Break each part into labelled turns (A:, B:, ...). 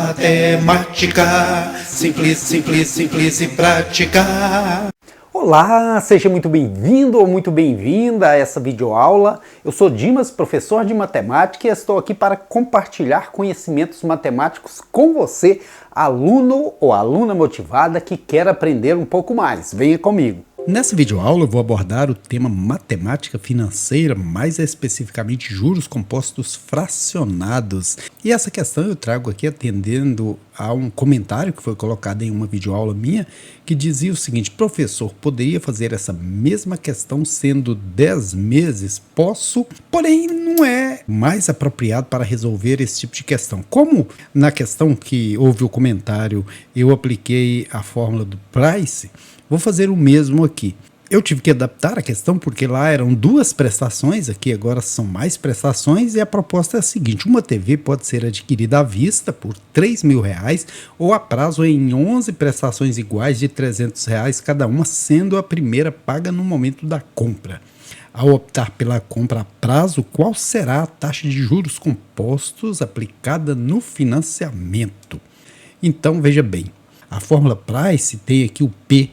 A: Matemática, simples, simples, simples e prática.
B: Olá, seja muito bem-vindo ou muito bem-vinda a essa videoaula. Eu sou Dimas, professor de matemática, e estou aqui para compartilhar conhecimentos matemáticos com você, aluno ou aluna motivada que quer aprender um pouco mais. Venha comigo. Nessa videoaula eu vou abordar o tema matemática financeira, mais especificamente juros compostos fracionados. E essa questão eu trago aqui atendendo a um comentário que foi colocado em uma videoaula minha, que dizia o seguinte: professor, poderia fazer essa mesma questão sendo 10 meses? Posso, porém não é mais apropriado para resolver esse tipo de questão. Como na questão que houve o comentário eu apliquei a fórmula do Price, vou fazer o mesmo aqui. Eu tive que adaptar a questão porque lá eram duas prestações, aqui agora são mais prestações, e a proposta é a seguinte: uma TV pode ser adquirida à vista por R$3.000 ou a prazo em 11 prestações iguais de R$300 cada uma, sendo a primeira paga no momento da compra. Ao optar pela compra a prazo, qual será a taxa de juros compostos aplicada no financiamento? Então veja bem, a fórmula Price tem aqui o P,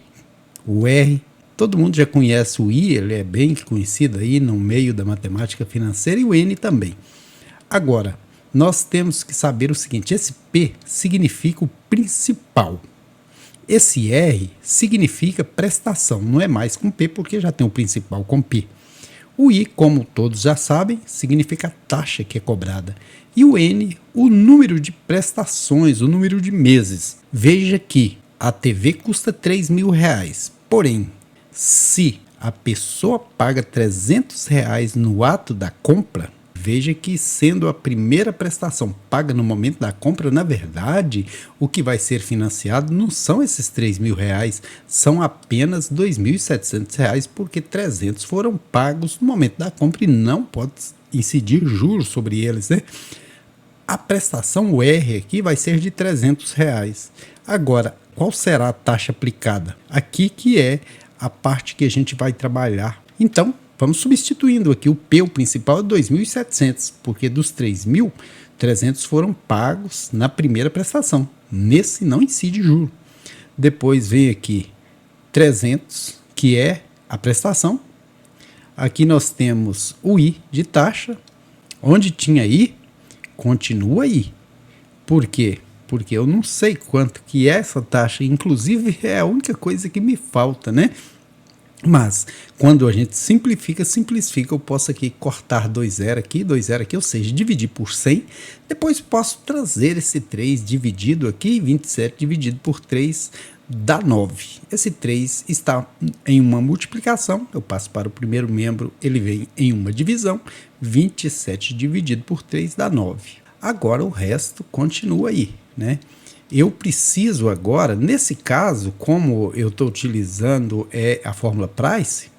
B: o R, todo mundo já conhece o I, ele é bem conhecido aí no meio da matemática financeira, e o N também. Agora, nós temos que saber o seguinte: esse P significa o principal, esse R significa prestação, não é mais com P porque já tem o principal com P. O I, como todos já sabem, significa a taxa que é cobrada. E o N, o número de prestações, o número de meses. Veja que a TV custa R$3.000, porém, se a pessoa paga R$300 no ato da compra, veja que sendo a primeira prestação paga no momento da compra, na verdade, o que vai ser financiado não são esses R$3.000, são apenas R$2.700, porque 300 foram pagos no momento da compra e não pode incidir juros sobre eles, né? A prestação, o R aqui, vai ser de R$300. Agora, qual será a taxa aplicada? Aqui que é a parte que a gente vai trabalhar. Então, vamos substituindo aqui o P, o principal, é 2.700, porque dos 3.000, 300 foram pagos na primeira prestação. Nesse não incide juro. Depois vem aqui 300, que é a prestação. Aqui nós temos o I de taxa. Onde tinha I, continua I. Por quê? Porque eu não sei quanto que é essa taxa, inclusive é a única coisa que me falta, né? Mas, quando a gente simplifica, eu posso aqui cortar 2 zero aqui, ou seja, dividir por 100, depois posso trazer esse 3 dividido aqui, 27 dividido por 3 dá 9. Esse 3 está em uma multiplicação, eu passo para o primeiro membro, ele vem em uma divisão, 27 dividido por 3 dá 9. Agora o resto continua aí, né? Eu preciso agora, nesse caso, como eu estou utilizando a fórmula Price,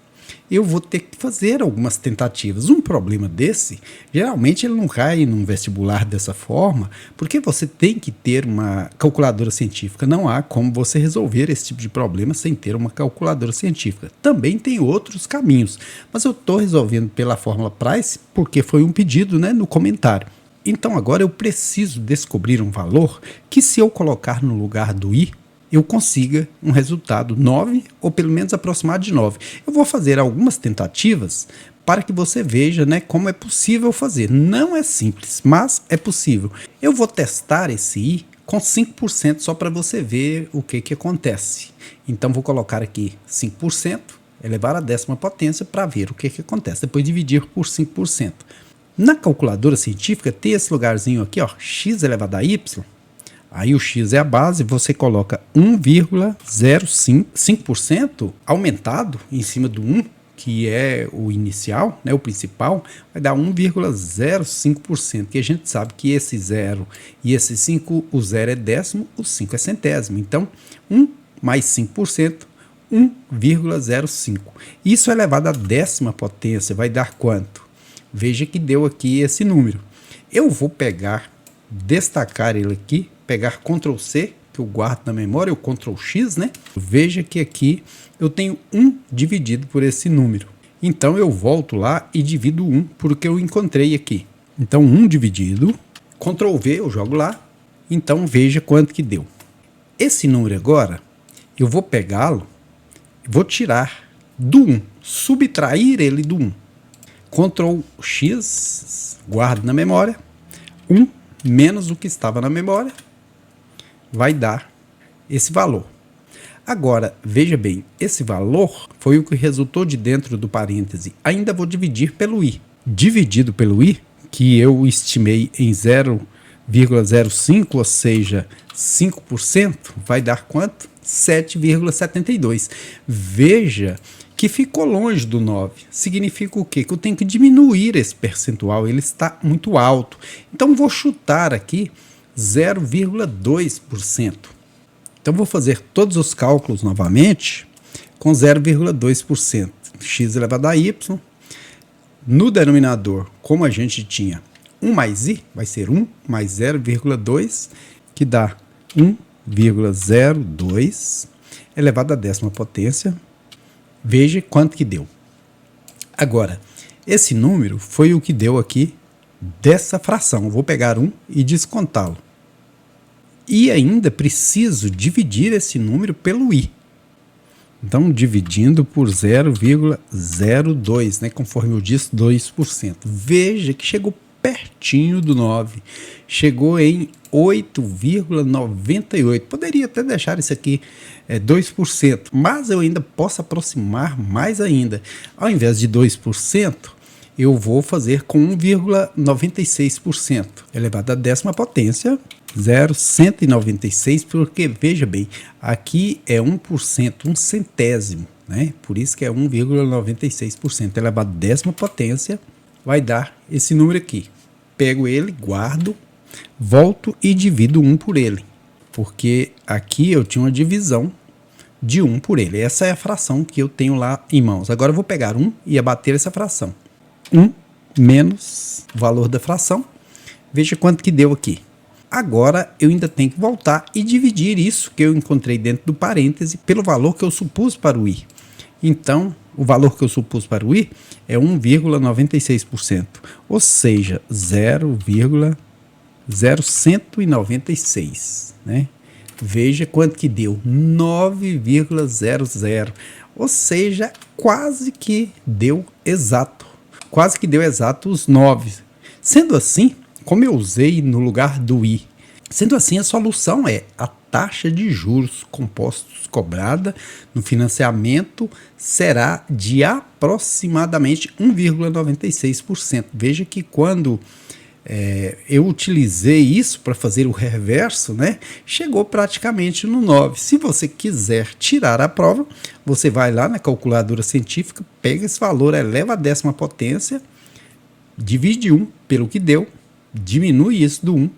B: eu vou ter que fazer algumas tentativas. Um problema desse, geralmente ele não cai num vestibular dessa forma, porque você tem que ter uma calculadora científica. Não há como você resolver esse tipo de problema sem ter uma calculadora científica. Também tem outros caminhos, mas eu estou resolvendo pela fórmula Price porque foi um pedido, né, no comentário. Então agora eu preciso descobrir um valor que, se eu colocar no lugar do I, eu consiga um resultado 9, ou pelo menos aproximado de 9. Eu vou fazer algumas tentativas para que você veja, né, como é possível fazer. Não é simples, mas é possível. Eu vou testar esse I com 5% só para você ver o que acontece. Então vou colocar aqui 5%, elevar a 10ª potência para ver o que acontece. Depois dividir por 5%. Na calculadora científica tem esse lugarzinho aqui, ó, x elevado a y. Aí o x é a base, você coloca 1,05% aumentado em cima do 1, que é o inicial, né, o principal, vai dar 1,05%, que a gente sabe que esse 0 e esse 5, o 0 é décimo, o 5 é centésimo. Então, 1 mais 5%, 1,05. Isso elevado à 10ª potência vai dar quanto? Veja que deu aqui esse número. Eu vou pegar, destacar ele aqui, pegar Ctrl C, que eu guardo na memória, o Ctrl X, né? Veja que aqui eu tenho 1 dividido por esse número. Então eu volto lá e divido 1 por o que eu encontrei aqui. Então 1 dividido, Ctrl V eu jogo lá, Então veja quanto que deu. Esse número agora, eu vou pegá-lo, vou tirar do 1, subtrair ele do 1. Ctrl X, guardo na memória, 1 menos o que estava na memória, vai dar esse valor. Agora, veja bem, esse valor foi o que resultou de dentro do parêntese. Ainda vou dividir pelo i. Dividido pelo i, que eu estimei em 0,05, ou seja, 5%, vai dar quanto? 7,72. Veja que ficou longe do 9. Significa o quê? Que eu tenho que diminuir esse percentual, ele está muito alto. Então, vou chutar aqui 0,2%. Então, vou fazer todos os cálculos novamente com 0,2%. X elevado a y. No denominador, como a gente tinha 1 mais i, vai ser 1 mais 0,2, que dá 1,02 elevado à 10ª potência. Veja quanto que deu. Agora, esse número foi o que deu aqui dessa fração. Eu vou pegar 1 e descontá-lo. E ainda preciso dividir esse número pelo i. Então, dividindo por 0,02, né, conforme eu disse, 2%. Veja que chegou pertinho do 9. Chegou em 8,98. Poderia até deixar isso aqui 2%, mas eu ainda posso aproximar mais ainda. Ao invés de 2%, eu vou fazer com 1,96%, elevado à 10ª potência, 0,196, porque, veja bem, aqui é 1%, 1 centésimo, né? Por isso que é 1,96%, elevado à 10ª potência, vai dar esse número aqui. Pego ele, guardo, volto e divido 1 por ele, porque aqui eu tinha uma divisão de 1 por ele. Essa é a fração que eu tenho lá em mãos. Agora eu vou pegar 1 e abater essa fração. 1 menos o valor da fração. Veja quanto que deu aqui. Agora eu ainda tenho que voltar e dividir isso que eu encontrei dentro do parêntese pelo valor que eu supus para o i. Então, o valor que eu supus para o i é 1,96%, ou seja, 0,0196, né? Veja quanto que deu, 9,00, ou seja, quase que deu exato os 9. Sendo assim, como eu usei no lugar do i, sendo assim, a solução é a taxa de juros compostos cobrada no financiamento será de aproximadamente 1,96%. Veja que quando eu utilizei isso para fazer o reverso, né, chegou praticamente no 9. Se você quiser tirar a prova, você vai lá na calculadora científica, pega esse valor, eleva a 10ª potência, divide 1 pelo que deu, diminui isso do 1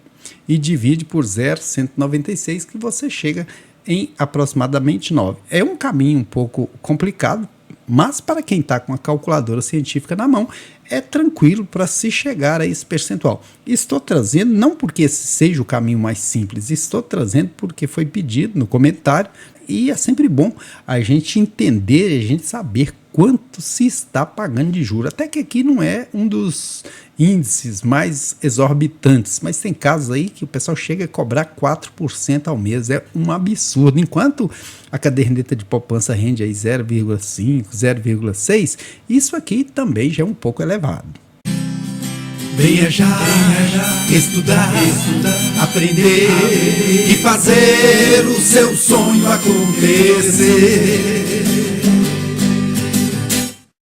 B: e divide por 0,196, que você chega em aproximadamente 9. É um caminho um pouco complicado, mas para quem está com a calculadora científica na mão, é tranquilo para se chegar a esse percentual. Estou trazendo, não porque esse seja o caminho mais simples, estou trazendo porque foi pedido no comentário, e é sempre bom a gente entender, a gente saber quanto se está pagando de juros. Até que aqui não é um dos índices mais exorbitantes, mas tem casos aí que o pessoal chega a cobrar 4% ao mês, é um absurdo. Enquanto a caderneta de poupança rende aí 0,5, 0,6, isso aqui também já é um pouco elevado.
A: Venha já, estudar, aprender e fazer o seu sonho acontecer.